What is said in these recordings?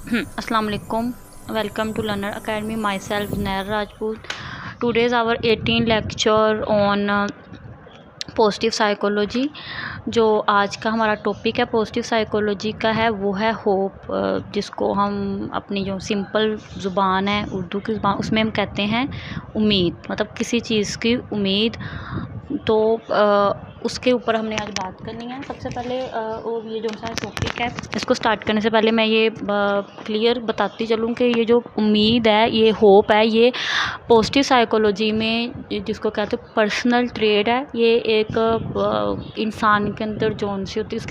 Assalamu alaikum. Welcome to Learner Academy. Myself Nair Rajput. Today is our 18th lecture on positive psychology. जो आज का हमारा topic है positive psychology का है वो है होप, जिसको हम अपनी जो सिंपल ज़ुबान है उर्दू की ज़ुबान उसमें हम कहते हैं उम्मीद, मतलब किसी चीज़ की उम्मीद। तो उसके ऊपर हमने आज बात करनी है। सबसे पहले वो ये जो सा टॉपिक है इसको स्टार्ट करने से पहले मैं ये क्लियर बताती चलूँ कि ये जो उम्मीद है, ये होप है, ये पॉजिटिव साइकोलॉजी में जिसको कहते हैं पर्सनल ट्रेड है। ये एक इंसान के अंदर जौन सी होती है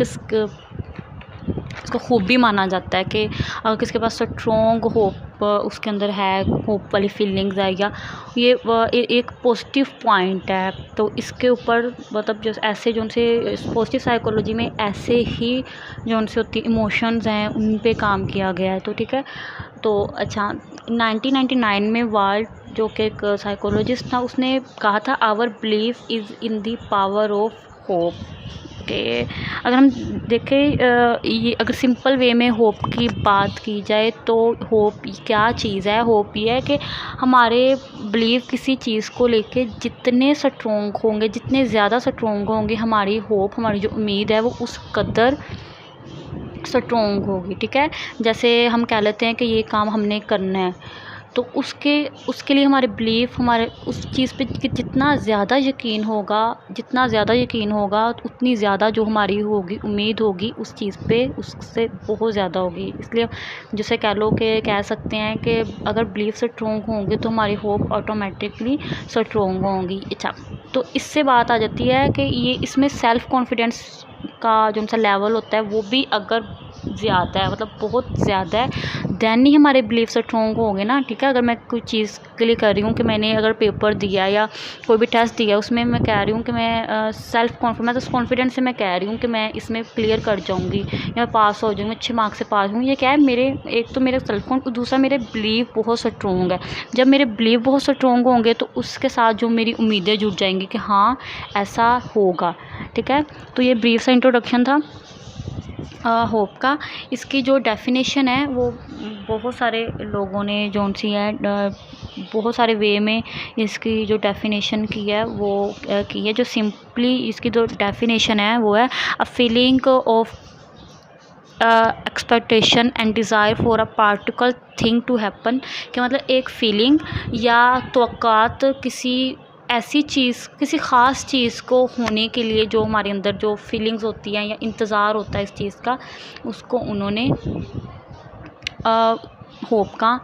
इसको खूबी माना जाता है कि अगर किसके पास स्ट्रॉन्ग होप उसके अंदर है, होप वाली फीलिंग्स है, या ये एक पॉजिटिव पॉइंट है। तो इसके ऊपर मतलब जो ऐसे जो से पॉजिटिव साइकोलॉजी में ऐसे ही जो से होती इमोशंस हैं उन पे काम किया गया है। तो ठीक है। तो अच्छा, 1999 में वाल्ट जो कि एक साइकोलॉजिस्ट था उसने कहा था our belief is in the power of hope. के अगर हम देखें ये अगर सिंपल वे में होप की बात की जाए तो होप क्या चीज़ है। होप ये है कि हमारे बिलीव किसी चीज़ को लेके जितने स्ट्रॉन्ग होंगे, जितने ज़्यादा स्ट्रॉन्ग होंगे हमारी होप, हमारी जो उम्मीद है वो उस कदर स्ट्रॉन्ग होगी। ठीक है। जैसे हम कह लेते हैं कि ये काम हमने करना है, तो उसके लिए हमारे बिलीफ, हमारे उस चीज़ पे जितना ज़्यादा यकीन होगा, उतनी ज़्यादा जो हमारी होगी उम्मीद होगी उस चीज़ पे उससे बहुत ज़्यादा होगी। इसलिए जैसे कह लो कि कह सकते हैं कि अगर बिलीफ स्ट्रॉन्ग होंगे तो हमारी होप ऑटोमेटिकली स्ट्रॉन्ग होंगी। अच्छा, तो इससे बात आ जाती है कि ये इसमें सेल्फ़ कॉन्फिडेंस का जो सा लेवल होता है वो भी अगर ज़्यादा है, मतलब बहुत ज़्यादा है, दैन ही हमारे बिलीफ स्ट्रॉन्ग होंगे ना। ठीक है। अगर मैं कोई चीज़ के लिए कर रही हूँ कि मैंने अगर पेपर दिया या कोई भी टेस्ट दिया उसमें मैं कह रही हूँ कि मैं सेल्फ़ कॉन्फिडेंस से मैं कह रही हूँ कि मैं इसमें क्लियर कर जाऊँगी या मैं पास हो जाऊँगी, अच्छे मार्क्स से पास हूँ। ये क्या है, मेरे एक तो मेरे सेल्फ कॉन्फिडेंस, दूसरा मेरे बिलीव बहुत स्ट्रॉन्ग है। जब मेरे बिलीव बहुत स्ट्रॉन्ग होंगे तो उसके साथ जो मेरी उम्मीदें जुड़ जाएंगी कि हाँ ऐसा होगा। ठीक है। तो ये ब्रीफ सा इंट्रोडक्शन था होप का। इसकी जो डेफिनेशन है वो बहुत सारे लोगों ने जो सी है बहुत सारे वे में इसकी जो डेफिनेशन की है वो की है। जो सिंपली इसकी जो डेफिनेशन है वो है a feeling of expectation and desire for a particular thing to happen. कि मतलब एक फीलिंग या तवक्कात किसी ऐसी चीज़, किसी ख़ास चीज़ को होने के लिए जो हमारे अंदर जो फीलिंग्स होती हैं या इंतज़ार होता है इस चीज़ का, उसको उन्होंने होप का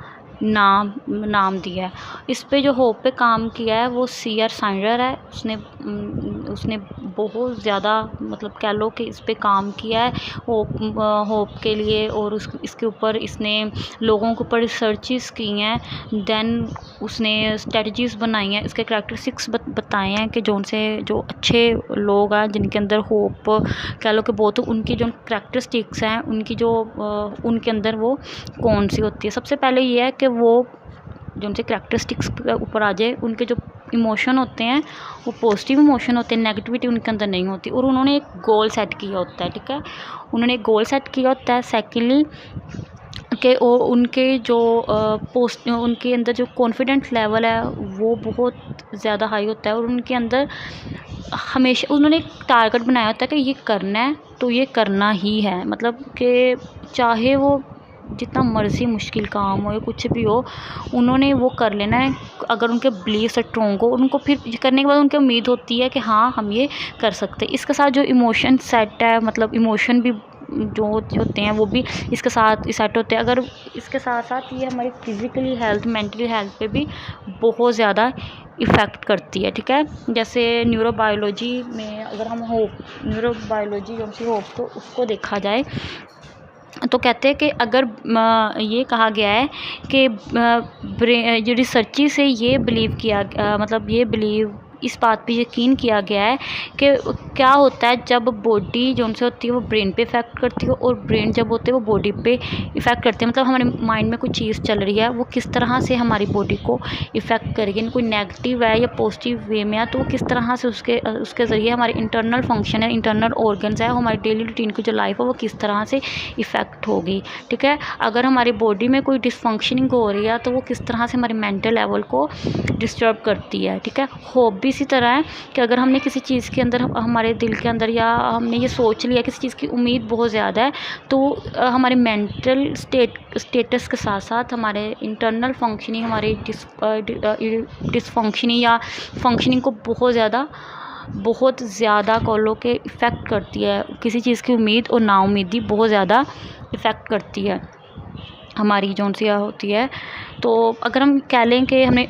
नाम दिया है। इस पे जो होप पे काम किया है वो C.R. साइंडर है। उसने बहुत ज़्यादा मतलब कह लो कि इस पे काम किया है होप के लिए, और इसके ऊपर इसने लोगों के ऊपर रिसर्चेस की हैं। देन उसने स्ट्रेटजीज़ बनाई हैं, इसके करैक्टरिस्टिक्स बताए हैं कि जो अच्छे लोग हैं जिनके अंदर होप कह लो कि बहुत, उनकी जो करैक्टरिस्टिक्स हैं उनकी जो उनके अंदर वो कौन सी होती है। सबसे पहले ये है कि वो जो उनसे करैक्टरिस्टिक्स के ऊपर आ जाए, उनके जो इमोशन होते हैं वो पॉजिटिव इमोशन होते हैं, नेगेटिविटी उनके अंदर नहीं होती। और उन्होंने एक गोल सेट किया होता है। ठीक है। उन्होंने एक गोल सेट किया होता है। सेकेंडली कि वो उनके जो उनके अंदर जो कॉन्फिडेंस लेवल है वो बहुत ज़्यादा हाई होता है, और उनके अंदर हमेशा उन्होंने एक टारगेट बनाया होता है कि ये करना है तो ये करना ही है। मतलब कि चाहे वो जितना मर्ज़ी मुश्किल काम हो या कुछ भी हो, उन्होंने वो कर लेना है। अगर उनके बिलीव स्ट्रॉन्ग हो, उनको फिर करने के बाद उनको उम्मीद होती है कि हाँ हम ये कर सकते हैं। इसके साथ जो इमोशन सेट है, मतलब इमोशन भी जो होते हैं वो भी इसके साथ सेट होते हैं। अगर इसके साथ साथ ये हमारी फिज़िकली हेल्थ, मेंटली हेल्थ पे भी बहुत ज़्यादा इफ़ेक्ट करती है। ठीक है। जैसे न्यूरोबायोलॉजी में अगर हम न्यूरोबायोलॉजी जो सी होप तो उसको देखा जाए तो कहते हैं कि अगर ये कहा गया है कि जो रिसर्ची से ये बिलीव किया मतलब ये बिलीव इस बात पे यकीन किया गया है कि क्या होता है जब बॉडी जो उनसे होती है वो ब्रेन पे इफ़ेक्ट करती है, और ब्रेन जब होते है वो बॉडी पे इफ़ेक्ट करती है। मतलब हमारे माइंड में कोई चीज़ चल रही है, वो किस तरह से हमारी बॉडी को इफ़ेक्ट करेगी, कोई नेगेटिव है या पॉजिटिव वे में है, तो वो किस तरह से उसके ज़रिए हमारे इंटरनल फंक्शन है, इंटरनल ऑर्गन्स है, हमारी डेली रूटीन की जो लाइफ है वो किस तरह से इफ़ेक्ट होगी। ठीक है, अगर हमारी बॉडी में कोई डिसफंक्शनिंग हो रही है तो वो किस तरह से हमारे मेंटल लेवल को डिस्टर्ब करती है। ठीक है, होप भी इसी तरह है कि अगर हमने किसी चीज़ के अंदर हमारे दिल के अंदर या हमने ये सोच लिया किसी चीज़ की उम्मीद बहुत ज़्यादा है, तो हमारे मेंटल स्टेटस के साथ साथ हमारे इंटरनल फंक्शनिंग, हमारी डिसफंक्शनिंग या फंक्शनिंग को बहुत ज़्यादा कॉलों के इफ़ेक्ट करती है। किसी चीज़ की उम्मीद और नाउम्मीदी बहुत ज़्यादा इफ़ेक्ट करती है हमारी जो सी होती है। तो अगर हम कह लें कि हमें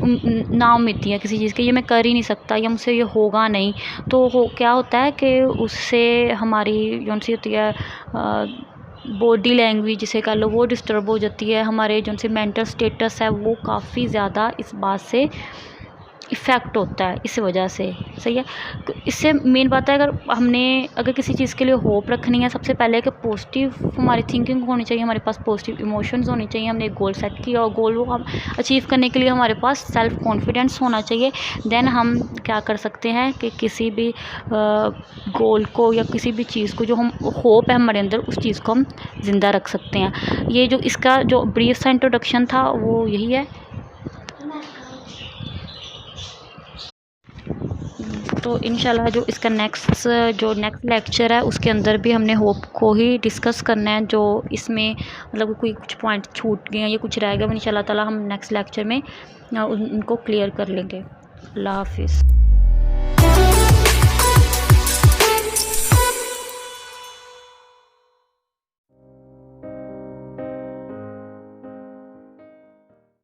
नाउम्मीदी है किसी चीज़ की, ये मैं कर ही नहीं सकता या मुझसे ये होगा नहीं, तो क्या होता है कि उससे हमारी जो सी होती है बॉडी लैंग्वेज जिसे कह लो वो डिस्टर्ब हो जाती है। हमारे जो से मेंटल स्टेटस है वो काफ़ी ज़्यादा इस बात से इफ़ेक्ट होता है, इस वजह से। सही है, तो इससे मेन बात है अगर किसी चीज़ के लिए होप रखनी है, सबसे पहले कि पॉजिटिव हमारी थिंकिंग होनी चाहिए, हमारे पास पॉजिटिव इमोशंस होने चाहिए। हमने एक गोल सेट किया और गोल को हम अचीव करने के लिए हमारे पास सेल्फ कॉन्फिडेंस होना चाहिए। देन हम क्या कर सकते हैं कि किसी भी गोल को या किसी भी चीज़ को जो हम होप है हमारे अंदर, उस चीज़ को हम ज़िंदा रख सकते हैं। ये जो इसका जो ब्रीफ सा इंट्रोडक्शन था वो यही है। तो इंशाल्लाह जो इसका नेक्स्ट लेक्चर है उसके अंदर भी हमने होप को ही डिस्कस करना है। जो इसमें मतलब कोई कुछ पॉइंट छूट गए हैं या कुछ रह गया, वो इंशाल्लाह ताला हम नेक्स्ट लेक्चर में उनको क्लियर कर लेंगे। अल्लाह हाफिज़।